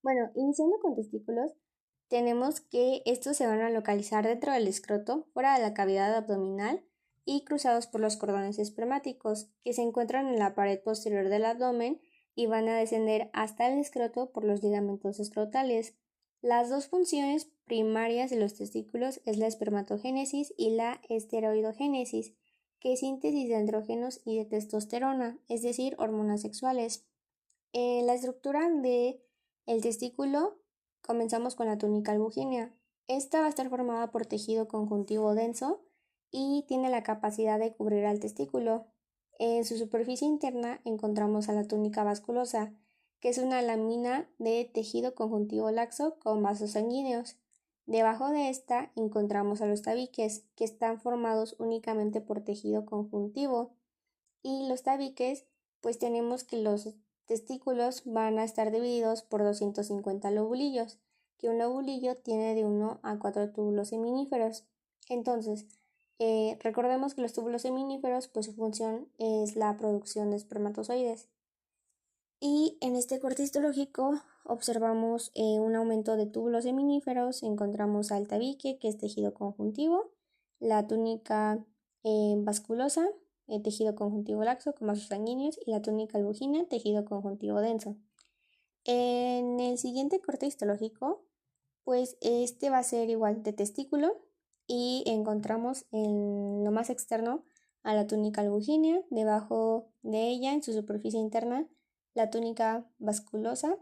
Bueno, iniciando con testículos, tenemos que estos se van a localizar dentro del escroto, fuera de la cavidad abdominal y cruzados por los cordones espermáticos, que se encuentran en la pared posterior del abdomen y van a descender hasta el escroto por los ligamentos escrotales. Las dos funciones primarias de los testículos es la espermatogénesis y la esteroidogénesis, que es síntesis de andrógenos y de testosterona, es decir, hormonas sexuales. La estructura del testículo comenzamos con la túnica albugínea. Esta va a estar formada por tejido conjuntivo denso y tiene la capacidad de cubrir al testículo. En su superficie interna encontramos a la túnica vasculosa, que es una lámina de tejido conjuntivo laxo con vasos sanguíneos. Debajo de esta encontramos a los tabiques, que están formados únicamente por tejido conjuntivo. Y los tabiques, pues tenemos que los testículos van a estar divididos por 250 lobulillos, que un lobulillo tiene de 1 a 4 túbulos seminíferos. Entonces, recordemos que los túbulos seminíferos, pues su función es la producción de espermatozoides. Y en este corte histológico observamos un aumento de túbulos seminíferos, encontramos al tabique, que es tejido conjuntivo, la túnica vasculosa, tejido conjuntivo laxo con vasos sanguíneos, y la túnica albugina, tejido conjuntivo denso. En el siguiente corte histológico, pues este va a ser igual de testículo y encontramos en lo más externo a la túnica albugínea, debajo de ella, en su superficie interna, la túnica vasculosa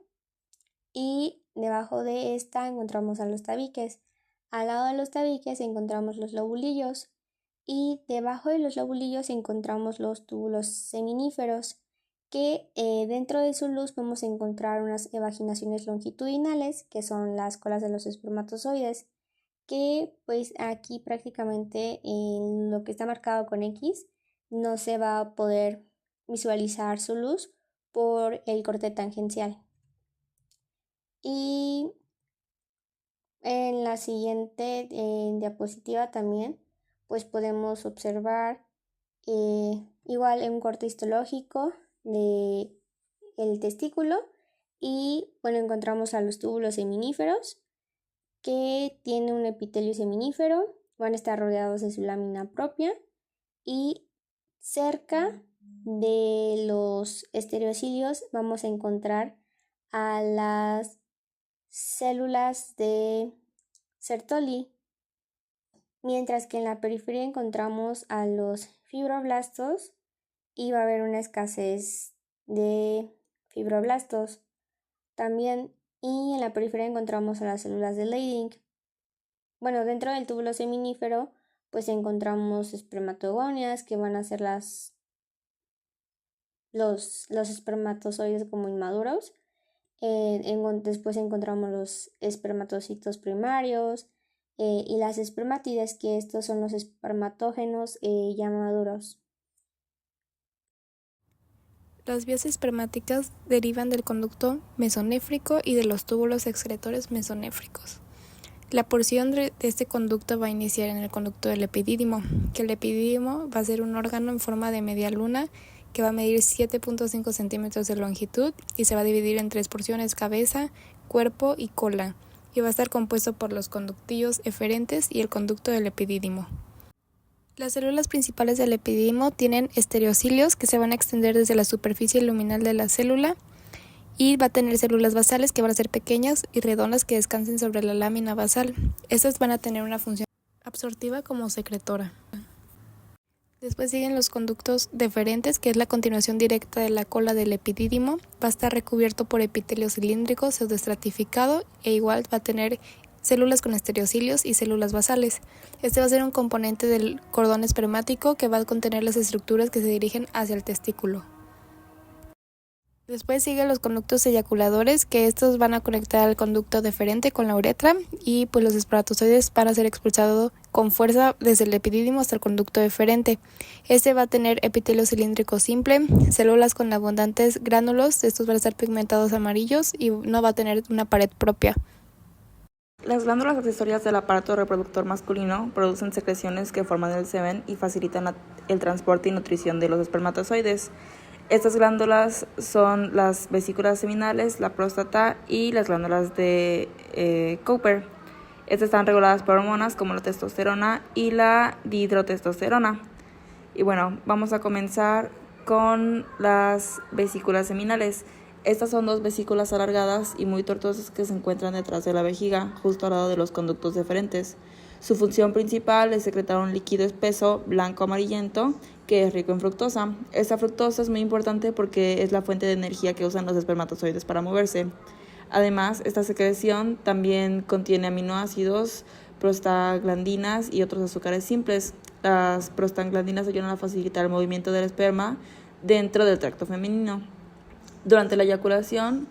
y debajo de esta encontramos a los tabiques. Al lado de los tabiques encontramos los lobulillos y debajo de los lobulillos encontramos los túbulos seminíferos, que dentro de su luz vamos a encontrar unas evaginaciones longitudinales, que son las colas de los espermatozoides, que pues aquí prácticamente en lo que está marcado con X no se va a poder visualizar su luz por el corte tangencial. Y en la siguiente diapositiva también pues podemos observar igual un corte histológico de el testículo y bueno, encontramos a los túbulos seminíferos, que tienen un epitelio seminífero, van a estar rodeados de su lámina propia y cerca de los estereocilios vamos a encontrar a las células de Sertoli, mientras que en la periferia encontramos a los fibroblastos y va a haber una escasez de fibroblastos también, y en la periferia encontramos a las células de Leydig. Bueno, dentro del túbulo seminífero pues encontramos espermatogonias, que van a ser los espermatozoides como inmaduros. Después encontramos los espermatocitos primarios y las espermátides, que estos son los espermatógenos ya maduros. Las vías espermáticas derivan del conducto mesonéfrico y de los túbulos excretores mesonéfricos. La porción de este conducto va a iniciar en el conducto del epidídimo, que el epidídimo va a ser un órgano en forma de media luna que va a medir 7.5 centímetros de longitud y se va a dividir en 3 porciones: cabeza, cuerpo y cola, y va a estar compuesto por los conductillos eferentes y el conducto del epidídimo. Las células principales del epidídimo tienen estereocilios que se van a extender desde la superficie luminal de la célula, y va a tener células basales que van a ser pequeñas y redondas que descansen sobre la lámina basal. Estas van a tener una función absortiva como secretora. Después siguen los conductos deferentes, que es la continuación directa de la cola del epidídimo. Va a estar recubierto por epitelio cilíndrico pseudoestratificado e igual va a tener células con estereocilios y células basales. Este va a ser un componente del cordón espermático que va a contener las estructuras que se dirigen hacia el testículo. Después siguen los conductos eyaculadores, que estos van a conectar al conducto deferente con la uretra, y pues los espermatozoides van a ser expulsados con fuerza desde el epidídimo hasta el conducto deferente. Este va a tener epitelio cilíndrico simple, células con abundantes gránulos, estos van a estar pigmentados amarillos y no va a tener una pared propia. Las glándulas accesorias del aparato reproductor masculino producen secreciones que forman el semen y facilitan el transporte y nutrición de los espermatozoides. Estas glándulas son las vesículas seminales, la próstata y las glándulas de Cooper. Estas están reguladas por hormonas como la testosterona y la dihidrotestosterona. Y bueno, vamos a comenzar con las vesículas seminales. Estas son dos vesículas alargadas y muy tortuosas que se encuentran detrás de la vejiga, justo al lado de los conductos deferentes. Su función principal es secretar un líquido espeso, blanco amarillento, que es rico en fructosa. Esta fructosa es muy importante porque es la fuente de energía que usan los espermatozoides para moverse. Además, esta secreción también contiene aminoácidos, prostaglandinas y otros azúcares simples. Las prostaglandinas ayudan a facilitar el movimiento del esperma dentro del tracto femenino. Durante la eyaculación,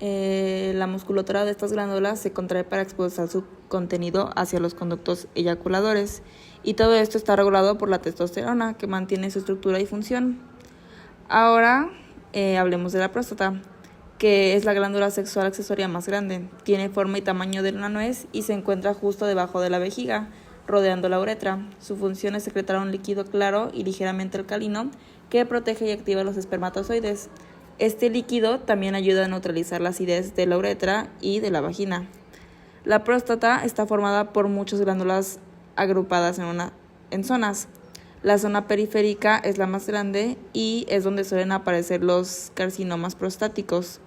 la musculatura de estas glándulas se contrae para expulsar su contenido hacia los conductos eyaculadores, y todo esto está regulado por la testosterona, que mantiene su estructura y función. Ahora hablemos de la próstata, que es la glándula sexual accesoria más grande. Tiene forma y tamaño de una nuez y se encuentra justo debajo de la vejiga, rodeando la uretra. Su función es secretar un líquido claro y ligeramente alcalino que protege y activa los espermatozoides. Este líquido también ayuda a neutralizar la acidez de la uretra y de la vagina. La próstata está formada por muchas glándulas agrupadas en zonas. La zona periférica es la más grande y es donde suelen aparecer los carcinomas prostáticos.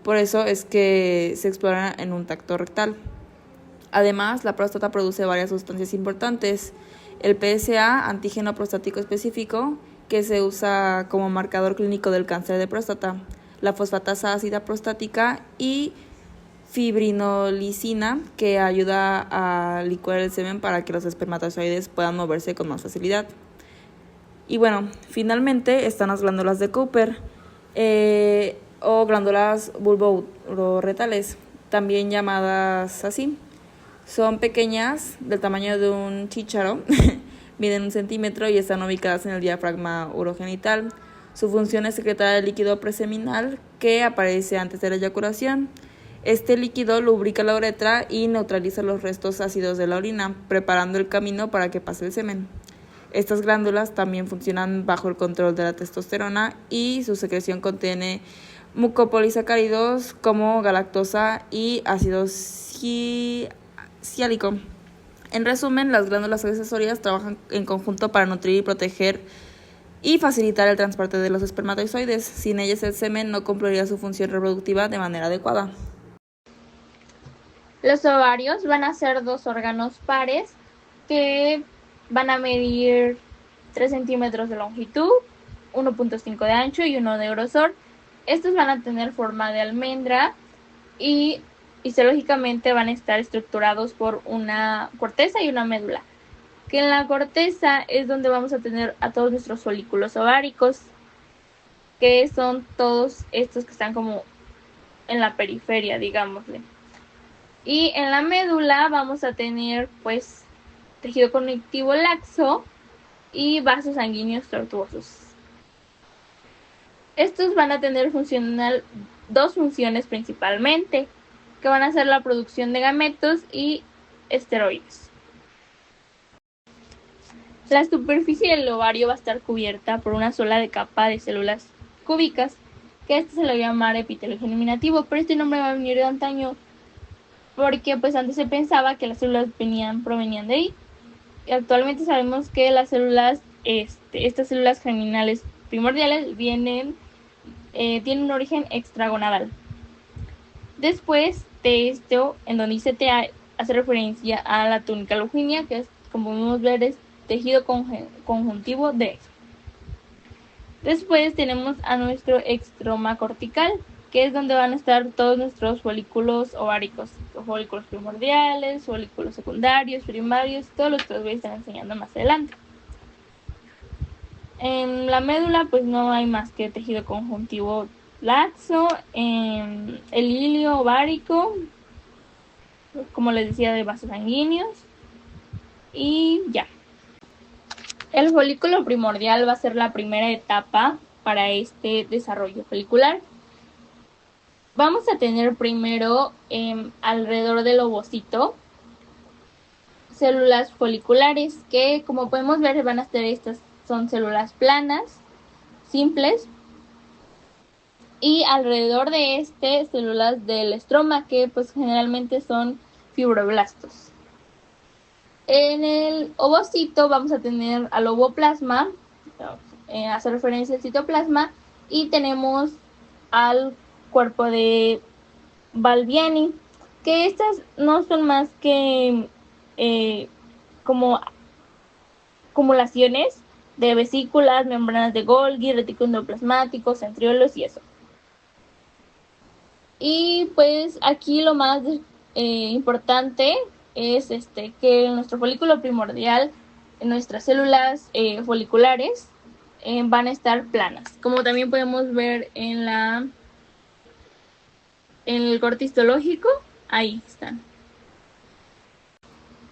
Por eso es que se explora en un tacto rectal. Además, la próstata produce varias sustancias importantes. El PSA, antígeno prostático específico, que se usa como marcador clínico del cáncer de próstata, la fosfatasa ácida prostática y fibrinolicina, que ayuda a licuar el semen para que los espermatozoides puedan moverse con más facilidad. Y bueno, finalmente están las glándulas de Cooper o glándulas bulboretales, también llamadas así. Son pequeñas, del tamaño de un chícharo, miden 1 centímetro y están ubicadas en el diafragma urogenital. Su función es secretar el líquido preseminal que aparece antes de la eyaculación. Este líquido lubrica la uretra y neutraliza los restos ácidos de la orina, preparando el camino para que pase el semen. Estas glándulas también funcionan bajo el control de la testosterona y su secreción contiene mucopolisacáridos como galactosa y ácido ciálico. En resumen, las glándulas accesorias trabajan en conjunto para nutrir y proteger y facilitar el transporte de los espermatozoides. Sin ellas, el semen no cumpliría su función reproductiva de manera adecuada. Los ovarios van a ser dos órganos pares que van a medir 3 centímetros de longitud, 1.5 de ancho y 1 de grosor. Estos van a tener forma de almendra y histológicamente van a estar estructurados por una corteza y una médula, que en la corteza es donde vamos a tener a todos nuestros folículos ováricos, que son todos estos que están como en la periferia, digámosle. Y en la médula vamos a tener pues tejido conectivo laxo y vasos sanguíneos tortuosos. Estos van a tener dos funciones principalmente, que van a ser la producción de gametos y esteroides. La superficie del ovario va a estar cubierta por una sola capa de células cúbicas, que este se le va a llamar epitelio germinativo, pero este nombre va a venir de antaño porque pues antes se pensaba que las células provenían de ahí. Y actualmente sabemos que las células, estas células germinales primordiales tienen un origen extragonadal. Después de esto, en donde dice TA, hace referencia a la túnica lujínia, que es, como podemos ver, es tejido conjuntivo denso. Después tenemos a nuestro extroma cortical, que es donde van a estar todos nuestros folículos ováricos, folículos primordiales, folículos secundarios, primarios, todos los que les voy a estar enseñando más adelante. En la médula pues no hay más que tejido conjuntivo laxo, el hilio ovárico, como les decía, de vasos sanguíneos, y ya. El folículo primordial va a ser la primera etapa para este desarrollo folicular. Vamos a tener primero alrededor del ovocito células foliculares que, como podemos ver, van a ser estas, son células planas, simples, y alrededor de células del estroma, que pues generalmente son fibroblastos. En el ovocito vamos a tener al ovoplasma, hace referencia al citoplasma, y tenemos al cuerpo de Balbiani, que estas no son más que como acumulaciones de vesículas, membranas de Golgi, retículos endoplasmáticos, centriolos y eso. Y pues aquí lo más importante es que nuestro folículo primordial, nuestras células foliculares van a estar planas, como también podemos ver en el corte histológico, ahí están.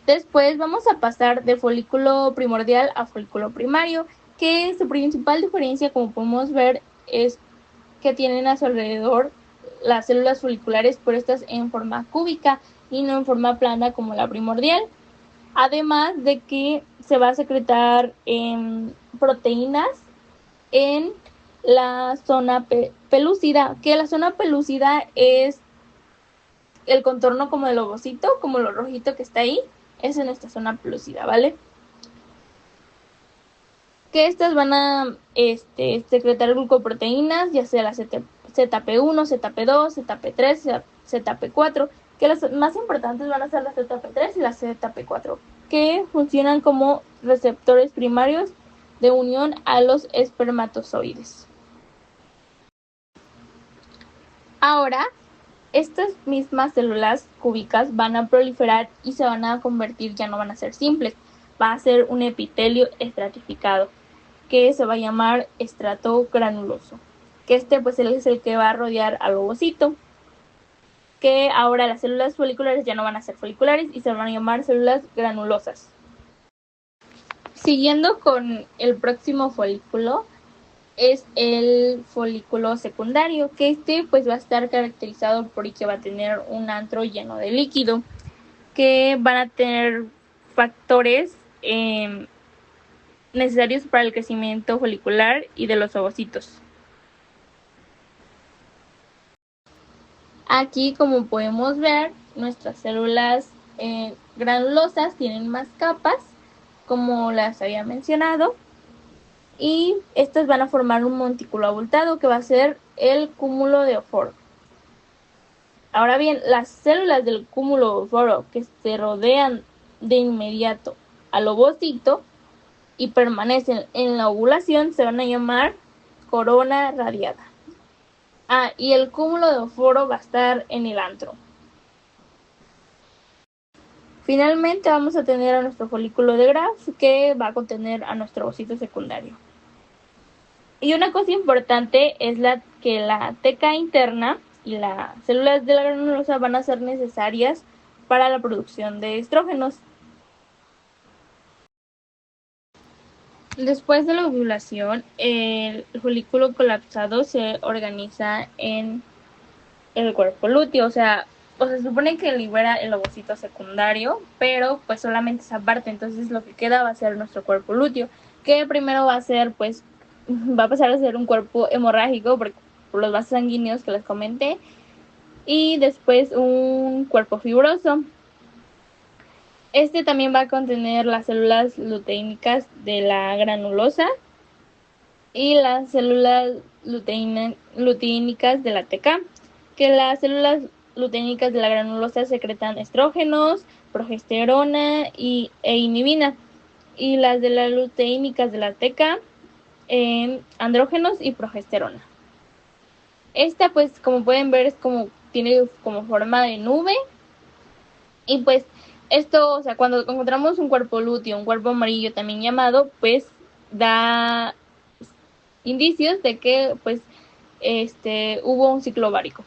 Después vamos a pasar de folículo primordial a folículo primario, que su principal diferencia, como podemos ver, es que tienen a su alrededor las células foliculares, pero estas en forma cúbica y no en forma plana como la primordial. Además de que se va a secretar proteínas en la zona pelúcida, que la zona pelúcida es el contorno como del ovocito, como lo rojito que está ahí, es en esta zona pelúcida, ¿vale? Que estas van a secretar glucoproteínas, ya sea la ZP1, ZP2, ZP3, ZP4, que las más importantes van a ser la ZP3 y la ZP4, que funcionan como receptores primarios de unión a los espermatozoides. Ahora, estas mismas células cúbicas van a proliferar y se van a convertir, ya no van a ser simples, va a ser un epitelio estratificado, que se va a llamar estrato granuloso, que pues él es el que va a rodear al ovocito, que ahora las células foliculares ya no van a ser foliculares y se van a llamar células granulosas. Siguiendo con el próximo folículo, es el folículo secundario, que pues va a estar caracterizado porque va a tener un antro lleno de líquido, que van a tener factores necesarios para el crecimiento folicular y de los ovocitos. Aquí, como podemos ver, nuestras células granulosas tienen más capas, como las había mencionado, y estas van a formar un montículo abultado que va a ser el cúmulo de Oforto. Ahora bien, las células del cúmulo de Oforto que se rodean de inmediato al ovocito y permanecen en la ovulación se van a llamar corona radiada. Y el cúmulo de Oforto va a estar en el antro. Finalmente vamos a tener a nuestro folículo de Graf, que va a contener a nuestro ovocito secundario. Y una cosa importante es que la teca interna y las células de la granulosa van a ser necesarias para la producción de estrógenos. Después de la ovulación, el folículo colapsado se organiza en el cuerpo lúteo, o sea, se supone que libera el ovocito secundario, pero pues solamente esa parte, entonces lo que queda va a ser nuestro cuerpo lúteo, que primero va a pasar a ser un cuerpo hemorrágico por los vasos sanguíneos que les comenté, y después un cuerpo fibroso. También va a contener las células luteínicas de la granulosa y las células luteínicas de la TK, que las células luteínicas de la granulosa secretan estrógenos, progesterona e inhibina, y las de las luteínicas de la TK, andrógenos y progesterona. Pues como pueden ver, tiene como forma de nube, y pues esto, cuando encontramos un cuerpo lúteo, un cuerpo amarillo también llamado, pues da indicios de que pues hubo un ciclo ovárico.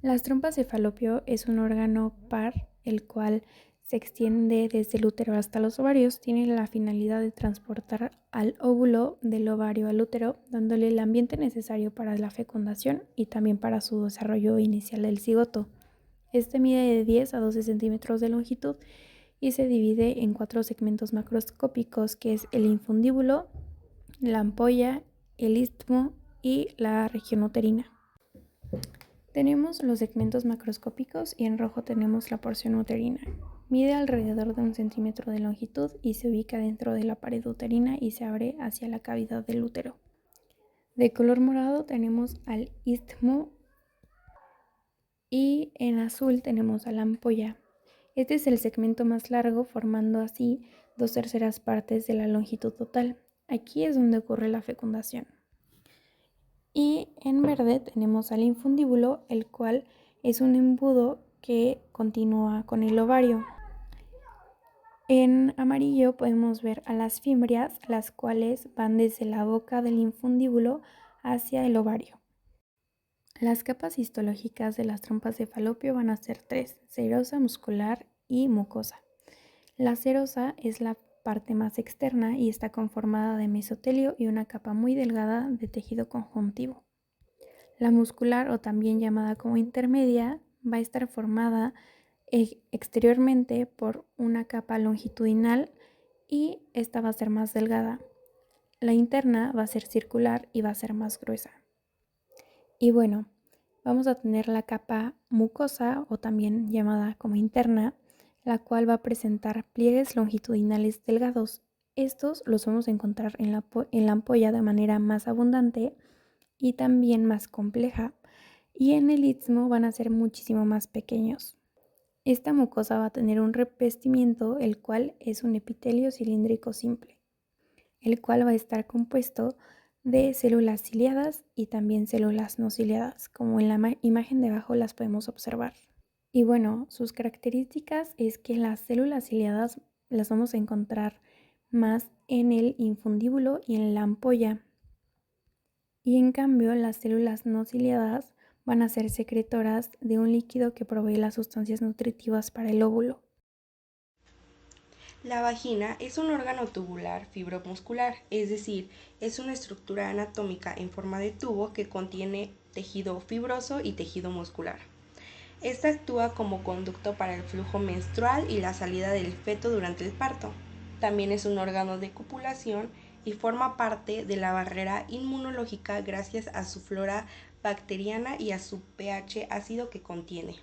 Las trompas de falopio es un órgano par, el cual se extiende desde el útero hasta los ovarios. Tiene la finalidad de transportar al óvulo del ovario al útero, dándole el ambiente necesario para la fecundación y también para su desarrollo inicial del cigoto. Mide de 10 a 12 centímetros de longitud y se divide en 4 segmentos macroscópicos, que es el infundíbulo, la ampolla, el istmo y la región uterina. Tenemos los segmentos macroscópicos y en rojo tenemos la porción uterina. Mide alrededor de 1 centímetro de longitud y se ubica dentro de la pared uterina y se abre hacia la cavidad del útero. De color morado tenemos al istmo y en azul tenemos a la ampolla. Este es el segmento más largo, formando así 2/3 partes de la longitud total. Aquí es donde ocurre la fecundación. Y en verde tenemos al infundíbulo, el cual es un embudo que continúa con el ovario. En amarillo podemos ver a las fimbrias, las cuales van desde la boca del infundíbulo hacia el ovario. Las capas histológicas de las trompas de falopio van a ser 3: serosa, muscular y mucosa. La serosa es la parte más externa y está conformada de mesotelio y una capa muy delgada de tejido conjuntivo. La muscular, o también llamada como intermedia, va a estar formada exteriormente por una capa longitudinal y esta va a ser más delgada. La interna va a ser circular y va a ser más gruesa. Y bueno, vamos a tener la capa mucosa, o también llamada como interna, la cual va a presentar pliegues longitudinales delgados. Estos los vamos a encontrar en la ampolla de manera más abundante y también más compleja, y en el istmo van a ser muchísimo más pequeños. Esta mucosa va a tener un revestimiento, el cual es un epitelio cilíndrico simple, el cual va a estar compuesto de células ciliadas y también células no ciliadas, como en la imagen de abajo las podemos observar. Y bueno, sus características es que las células ciliadas las vamos a encontrar más en el infundíbulo y en la ampolla. Y en cambio, las células no ciliadas van a ser secretoras de un líquido que provee las sustancias nutritivas para el óvulo. La vagina es un órgano tubular fibromuscular, es decir, es una estructura anatómica en forma de tubo que contiene tejido fibroso y tejido muscular. Esta actúa como conducto para el flujo menstrual y la salida del feto durante el parto. También es un órgano de copulación y forma parte de la barrera inmunológica gracias a su flora bacteriana y a su pH ácido que contiene.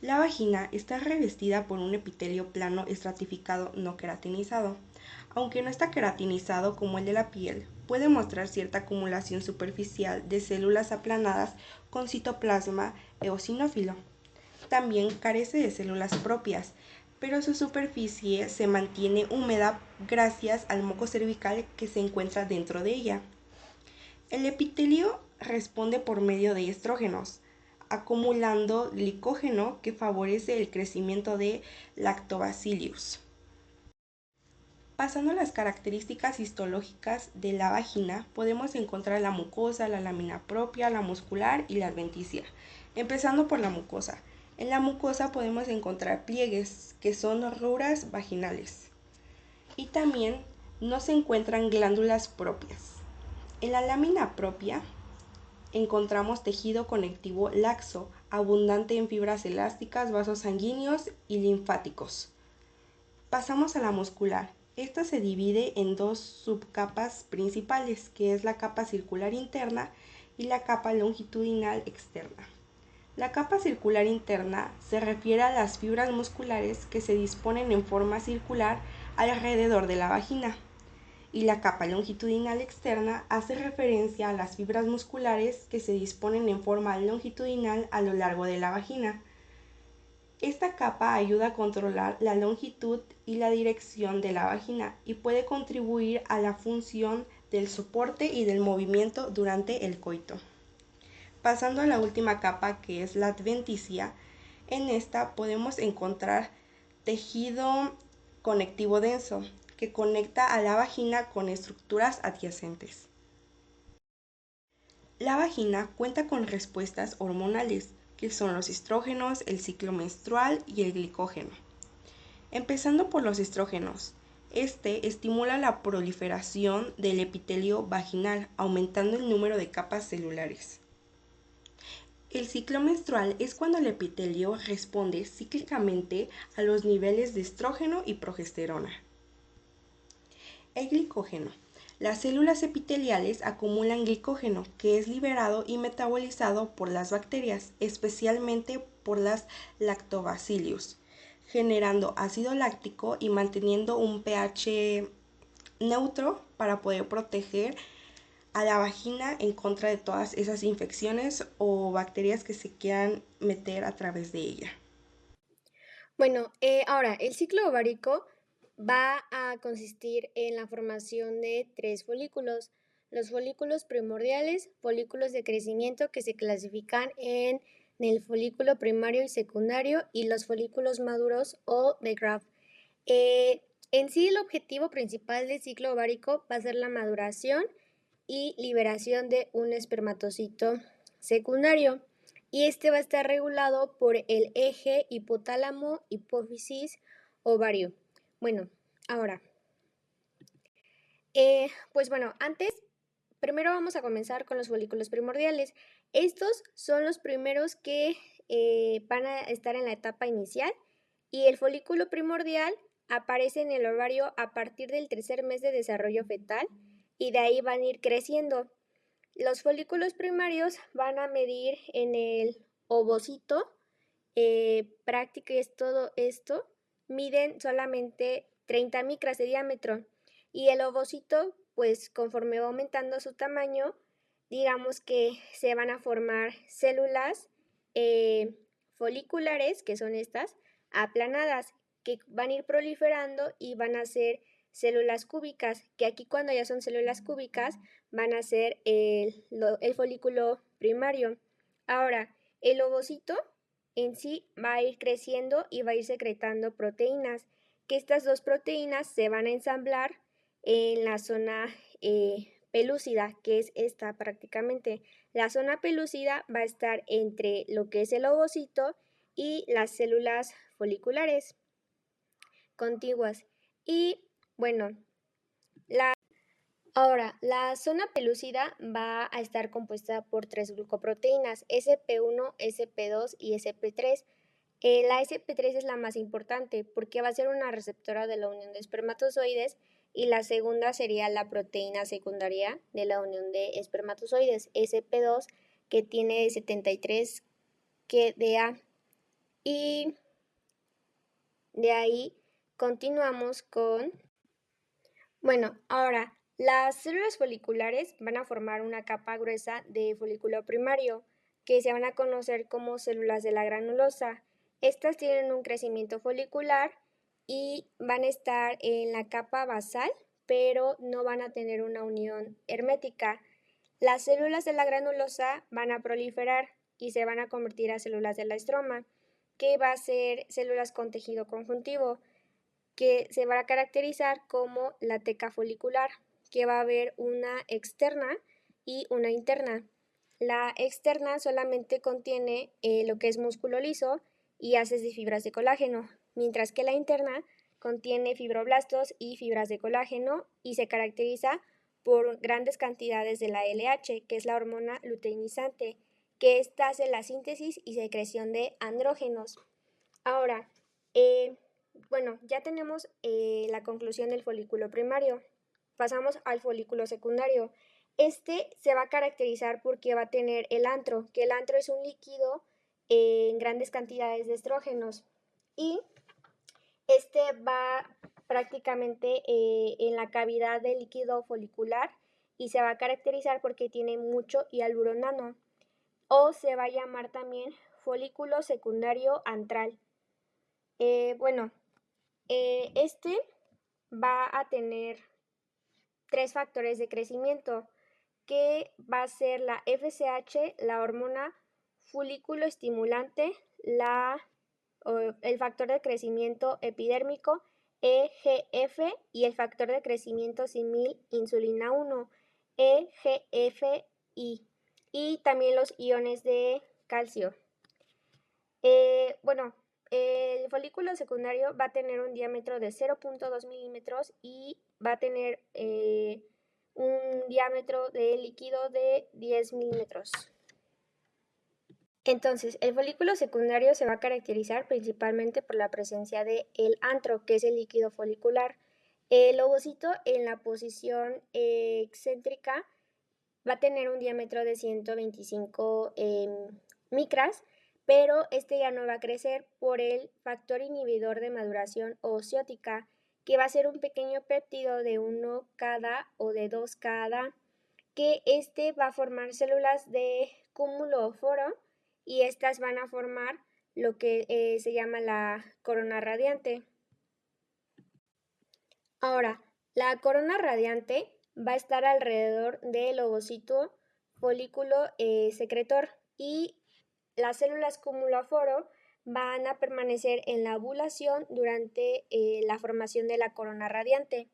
La vagina está revestida por un epitelio plano estratificado no queratinizado. Aunque no está queratinizado como el de la piel, puede mostrar cierta acumulación superficial de células aplanadas con citoplasma eosinófilo. También carece de células propias, pero su superficie se mantiene húmeda gracias al moco cervical que se encuentra dentro de ella. El epitelio responde por medio de estrógenos, acumulando glicógeno que favorece el crecimiento de Lactobacillus. Pasando a las características histológicas de la vagina, podemos encontrar la mucosa, la lámina propia, la muscular y la adventicia. Empezando por la mucosa. En la mucosa podemos encontrar pliegues, que son roturas vaginales. Y también no se encuentran glándulas propias. En la lámina propia encontramos tejido conectivo laxo, abundante en fibras elásticas, vasos sanguíneos y linfáticos. Pasamos a la muscular. Esta se divide en dos subcapas principales, que es la capa circular interna y la capa longitudinal externa. La capa circular interna se refiere a las fibras musculares que se disponen en forma circular alrededor de la vagina. Y la capa longitudinal externa hace referencia a las fibras musculares que se disponen en forma longitudinal a lo largo de la vagina. Esta capa ayuda a controlar la longitud y la dirección de la vagina y puede contribuir a la función del soporte y del movimiento durante el coito. Pasando a la última capa, que es la adventicia, en esta podemos encontrar tejido conectivo denso, que conecta a la vagina con estructuras adyacentes. La vagina cuenta con respuestas hormonales, que son los estrógenos, el ciclo menstrual y el glicógeno. Empezando por los estrógenos, este estimula la proliferación del epitelio vaginal, aumentando el número de capas celulares. El ciclo menstrual es cuando el epitelio responde cíclicamente a los niveles de estrógeno y progesterona. El glicógeno. Las células epiteliales acumulan glicógeno, que es liberado y metabolizado por las bacterias, especialmente por las lactobacillus, generando ácido láctico y manteniendo un pH neutro para poder proteger a la vagina en contra de todas esas infecciones o bacterias que se quieran meter a través de ella. Bueno, ahora el ciclo ovárico va a consistir en la formación de 3 folículos. Los folículos primordiales, folículos de crecimiento que se clasifican en el folículo primario y secundario, y los folículos maduros o de Graf. En sí, el objetivo principal del ciclo ovárico va a ser la maduración y liberación de un espermatocito secundario. Y este va a estar regulado por el eje hipotálamo, hipófisis, ovario. Bueno, ahora, pues bueno, primero vamos a comenzar con los folículos primordiales. Estos son los primeros que van a estar en la etapa inicial, y el folículo primordial aparece en el ovario a partir del 3er mes de desarrollo fetal, y de ahí van a ir creciendo. Los folículos primarios van a medir en el ovocito, práctica es todo esto, miden solamente 30 micras de diámetro, y el ovocito, pues conforme va aumentando su tamaño, digamos que se van a formar células foliculares, que son estas, aplanadas, que van a ir proliferando y van a ser células cúbicas, que aquí cuando ya son células cúbicas van a ser el folículo primario. Ahora, el ovocito en sí va a ir creciendo y va a ir secretando proteínas, que estas 2 proteínas se van a ensamblar en la zona pelúcida, que es esta prácticamente. La zona pelúcida va a estar entre lo que es el ovocito y las células foliculares contiguas. Y bueno, ahora, la zona pelúcida va a estar compuesta por 3 glucoproteínas, SP1, SP2 y SP3. La SP3 es la más importante porque va a ser una receptora de la unión de espermatozoides, y la segunda sería la proteína secundaria de la unión de espermatozoides, SP2, que tiene 73 KDA. Y de ahí continuamos con... Bueno, ahora, las células foliculares van a formar una capa gruesa de folículo primario, que se van a conocer como células de la granulosa. Estas tienen un crecimiento folicular y van a estar en la capa basal, pero no van a tener una unión hermética. Las células de la granulosa van a proliferar y se van a convertir a células de la estroma, que va a ser células con tejido conjuntivo, que se va a caracterizar como la teca folicular, que va a haber una externa y una interna. La externa solamente contiene lo que es músculo liso y haces de fibras de colágeno, mientras que la interna contiene fibroblastos y fibras de colágeno, y se caracteriza por grandes cantidades de la LH, que es la hormona luteinizante, que esta hace la síntesis y secreción de andrógenos. Ahora, bueno, ya tenemos la conclusión del folículo primario. Pasamos al folículo secundario. Este se va a caracterizar porque va a tener el antro, que el antro es un líquido en grandes cantidades de estrógenos, y este va prácticamente en la cavidad del líquido folicular, y se va a caracterizar porque tiene mucho hialuronano, o se va a llamar también folículo secundario antral. Bueno, este va a tener 3 factores de crecimiento, que va a ser la FSH, la hormona folículo estimulante, el factor de crecimiento epidérmico, EGF, y el factor de crecimiento simil insulina 1, EGFI, y también los iones de calcio. Bueno, el folículo secundario va a tener un diámetro de 0.2 milímetros y va a tener un diámetro de líquido de 10 milímetros. Entonces, el folículo secundario se va a caracterizar principalmente por la presencia de el antro, que es el líquido folicular. El ovocito en la posición excéntrica va a tener un diámetro de 125 micras, pero este ya no va a crecer por el factor inhibidor de maduración ociótica, que va a ser un pequeño péptido de 1 cada o de 2 cada, que este va a formar células de cúmulo o foro, y estas van a formar lo que se llama la corona radiante. Ahora, la corona radiante va a estar alrededor del ovocito folículo secretor, y las células cumuloforo van a permanecer en la ovulación durante la formación de la corona radiante.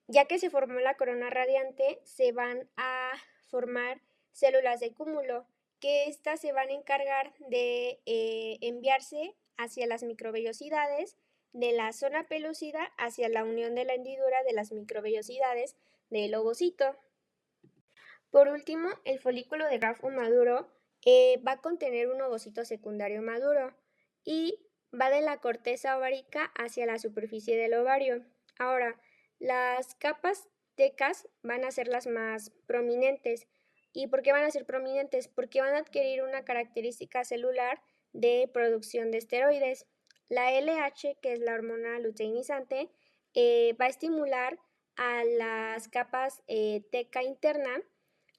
Ya que se formó la corona radiante, se van a formar células de cúmulo, que estas se van a encargar de enviarse hacia las microvellosidades de la zona pelúcida hacia la unión de la hendidura de las microvellosidades del ovocito. Por último, el folículo de grafo maduro va a contener un ovocito secundario maduro y va de la corteza ovárica hacia la superficie del ovario. Ahora, las capas tecas van a ser las más prominentes. ¿Y por qué van a ser prominentes? Porque van a adquirir una característica celular de producción de esteroides. La LH, que es la hormona luteinizante, va a estimular a las capas teca interna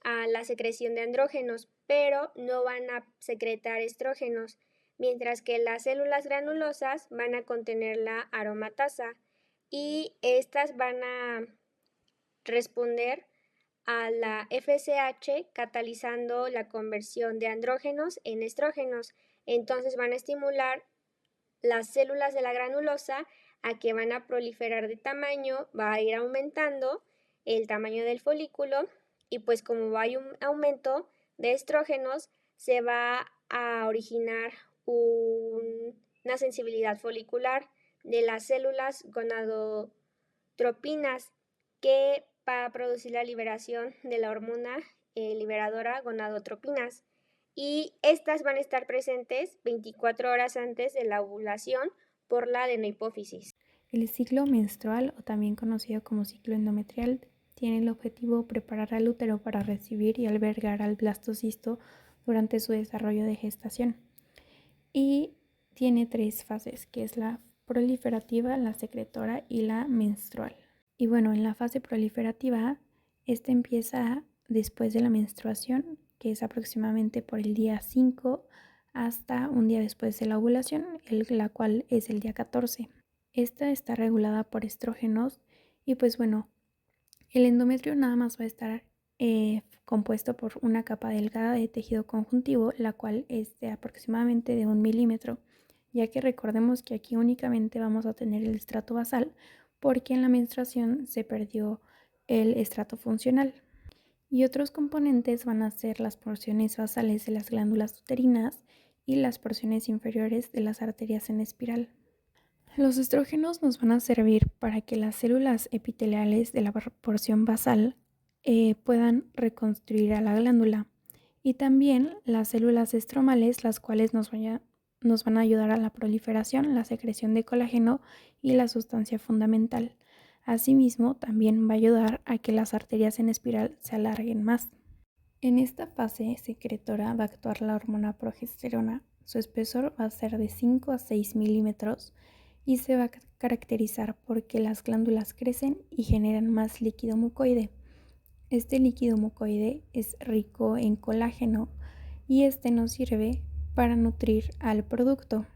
a la secreción de andrógenos, pero no van a secretar estrógenos, mientras que las células granulosas van a contener la aromatasa, y estas van a responder a la FSH catalizando la conversión de andrógenos en estrógenos. Entonces van a estimular las células de la granulosa a que van a proliferar de tamaño, va a ir aumentando el tamaño del folículo, y pues como hay un aumento de estrógenos, se va a originar una sensibilidad folicular de las células gonadotropinas, que va a producir la liberación de la hormona liberadora gonadotropinas, y estas van a estar presentes 24 horas antes de la ovulación por la adenohipófisis. El ciclo menstrual, o también conocido como ciclo endometrial, tiene el objetivo de preparar al útero para recibir y albergar al blastocisto durante su desarrollo de gestación. Y tiene 3 fases, que es la proliferativa, la secretora y la menstrual. Y bueno, en la fase proliferativa, esta empieza después de la menstruación, que es aproximadamente por el día 5 hasta un día después de la ovulación, la cual es el día 14. Esta está regulada por estrógenos, y pues bueno, el endometrio nada más va a estar compuesto por una capa delgada de tejido conjuntivo, la cual es de aproximadamente de 1 milímetro, ya que recordemos que aquí únicamente vamos a tener el estrato basal, porque en la menstruación se perdió el estrato funcional. Y otros componentes van a ser las porciones basales de las glándulas uterinas y las porciones inferiores de las arterias en espiral. Los estrógenos nos van a servir para que las células epiteliales de la porción basal puedan reconstruir a la glándula, y también las células estromales, las cuales nos van a ayudar a la proliferación, la secreción de colágeno y la sustancia fundamental. Asimismo, también va a ayudar a que las arterias en espiral se alarguen más. En esta fase secretora va a actuar la hormona progesterona. Su espesor va a ser de 5 a 6 milímetros y se va a caracterizar porque las glándulas crecen y generan más líquido mucoide. Este líquido mucoide es rico en colágeno y este nos sirve para nutrir al producto.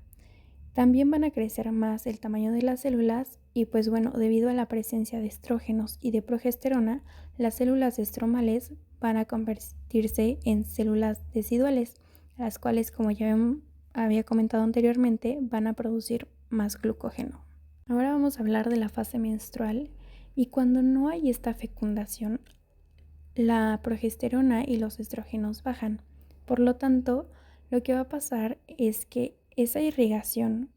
También van a crecer más el tamaño de las células, y pues bueno, debido a la presencia de estrógenos y de progesterona, las células estromales van a convertirse en células deciduales, las cuales, como ya había comentado anteriormente, van a producir más glucógeno. Ahora vamos a hablar de la fase menstrual, y cuando no hay esta fecundación, la progesterona y los estrógenos bajan. Por lo tanto, lo que va a pasar es que esa irrigación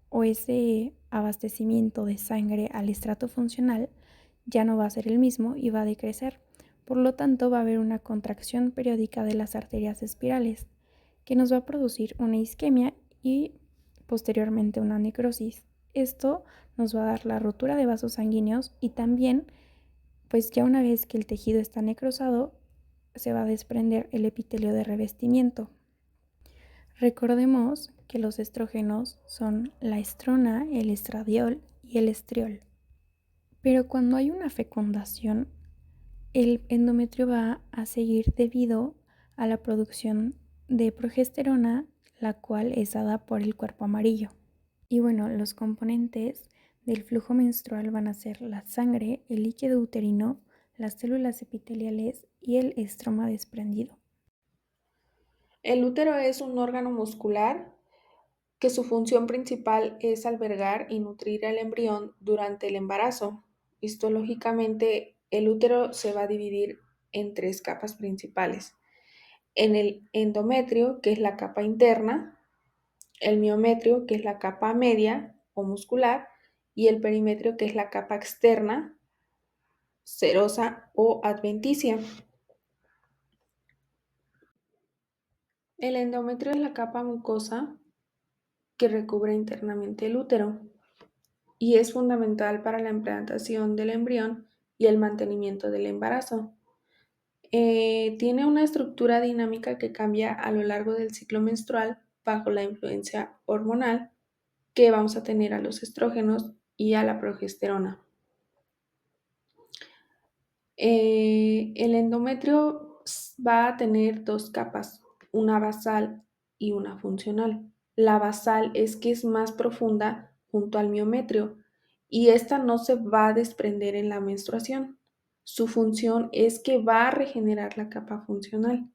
o ese abastecimiento de sangre al estrato funcional ya no va a ser el mismo y va a decrecer. Por lo tanto, va a haber una contracción periódica de las arterias espirales, que nos va a producir una isquemia y posteriormente una necrosis. Esto nos va a dar la rotura de vasos sanguíneos y también, pues ya una vez que el tejido está necrosado, se va a desprender el epitelio de revestimiento. Recordemos que los estrógenos son la estrona, el estradiol y el estriol. Pero cuando hay una fecundación, el endometrio va a seguir debido a la producción de progesterona, la cual es dada por el cuerpo amarillo. Y bueno, los componentes del flujo menstrual van a ser la sangre, el líquido uterino, las células epiteliales y el estroma desprendido. El útero es un órgano muscular que su función principal es albergar y nutrir al embrión durante el embarazo. Histológicamente, el útero se va a dividir en 3 capas principales. En el endometrio, que es la capa interna, el miometrio, que es la capa media o muscular, y el perimetrio, que es la capa externa, serosa o adventicia. El endometrio es la capa mucosa que recubre internamente el útero y es fundamental para la implantación del embrión y el mantenimiento del embarazo. Tiene una estructura dinámica que cambia a lo largo del ciclo menstrual bajo la influencia hormonal que vamos a tener a los estrógenos y a la progesterona. El endometrio va a tener 2 capas, una basal y una funcional. La basal es que es más profunda junto al miometrio y esta no se va a desprender en la menstruación. Su función es que va a regenerar la capa funcional.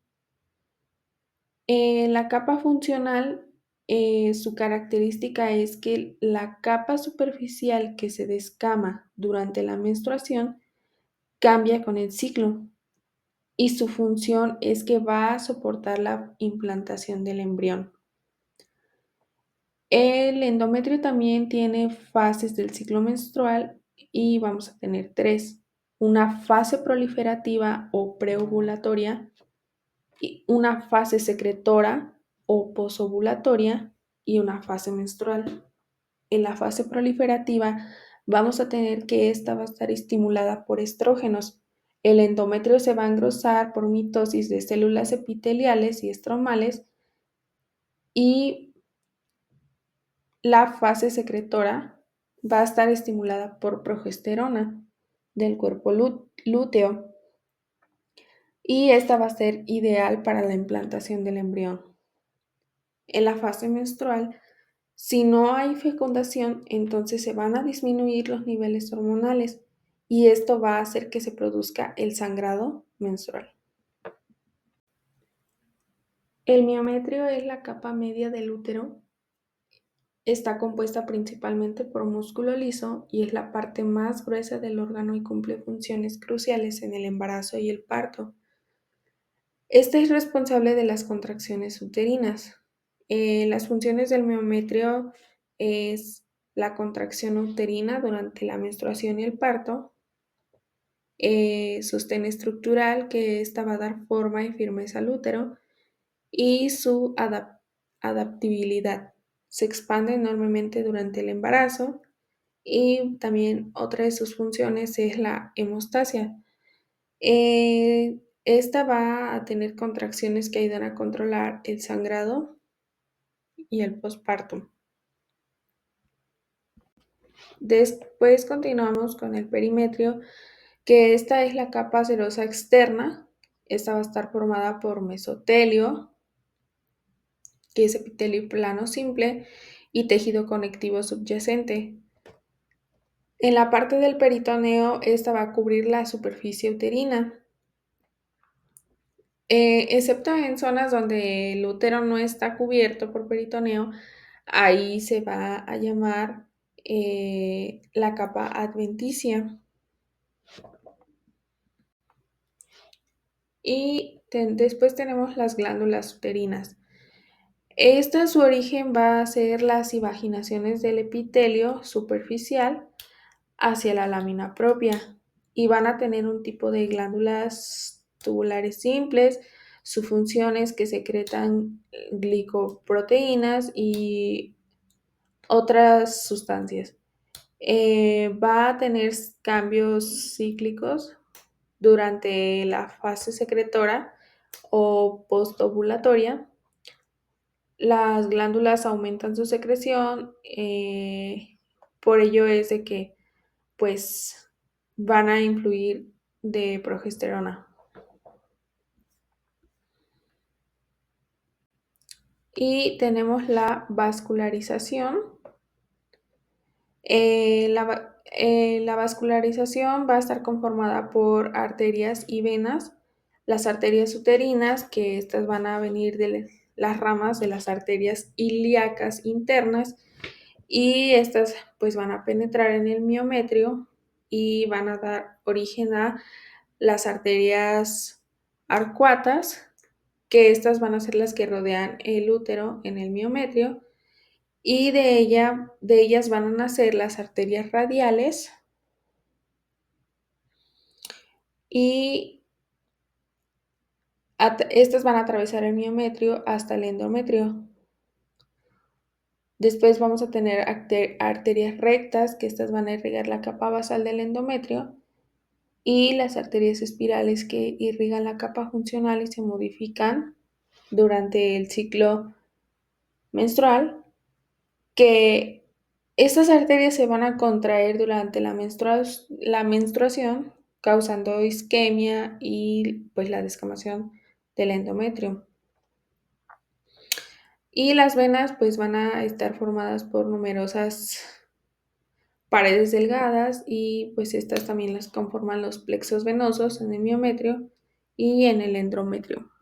La capa funcional, su característica es que la capa superficial que se descama durante la menstruación cambia con el ciclo y su función es que va a soportar la implantación del embrión. El endometrio también tiene fases del ciclo menstrual y vamos a tener 3. Una fase proliferativa o preovulatoria, una fase secretora o posovulatoria y una fase menstrual. En la fase proliferativa vamos a tener que esta va a estar estimulada por estrógenos. El endometrio se va a engrosar por mitosis de células epiteliales y estromales y la fase secretora va a estar estimulada por progesterona del cuerpo lúteo y esta va a ser ideal para la implantación del embrión. En la fase menstrual, si no hay fecundación, entonces se van a disminuir los niveles hormonales y esto va a hacer que se produzca el sangrado menstrual. El miometrio es la capa media del útero. Está compuesta principalmente por músculo liso y es la parte más gruesa del órgano y cumple funciones cruciales en el embarazo y el parto. Este es responsable de las contracciones uterinas. Las funciones del miometrio es la contracción uterina durante la menstruación y el parto, sostén estructural, que esta va a dar forma y firmeza al útero, y su adaptabilidad. Se expande enormemente durante el embarazo y también otra de sus funciones es la hemostasia. Esta va a tener contracciones que ayudan a controlar el sangrado y el posparto. Después continuamos con el perimetrio, que esta es la capa serosa externa. Esta va a estar formada por mesotelio, que es epitelio plano simple, y tejido conectivo subyacente. En la parte del peritoneo, esta va a cubrir la superficie uterina. Excepto en zonas donde el útero no está cubierto por peritoneo, ahí se va a llamar la capa adventicia. Y después tenemos las glándulas uterinas. Su origen va a ser las invaginaciones del epitelio superficial hacia la lámina propia y van a tener un tipo de glándulas tubulares simples. Su función es que secretan glicoproteínas y otras sustancias. Va a tener cambios cíclicos durante la fase secretora o postovulatoria. Las glándulas aumentan su secreción, por ello es de que pues van a influir de progesterona. Y tenemos la vascularización. La vascularización va a estar conformada por arterias y venas. Las arterias uterinas, que estas van a venir de las ramas de las arterias ilíacas internas, y estas pues van a penetrar en el miometrio y van a dar origen a las arterias arcuatas, que estas van a ser las que rodean el útero en el miometrio, y de ellas van a nacer las arterias radiales, y estas van a atravesar el miometrio hasta el endometrio. Después vamos a tener arterias rectas, que estas van a irrigar la capa basal del endometrio, y las arterias espirales, que irrigan la capa funcional y se modifican durante el ciclo menstrual, que estas arterias se van a contraer durante la menstruación, causando isquemia y pues la descamación del endometrio. Y las venas pues van a estar formadas por numerosas paredes delgadas, y pues estas también las conforman los plexos venosos en el miometrio y en el endometrio.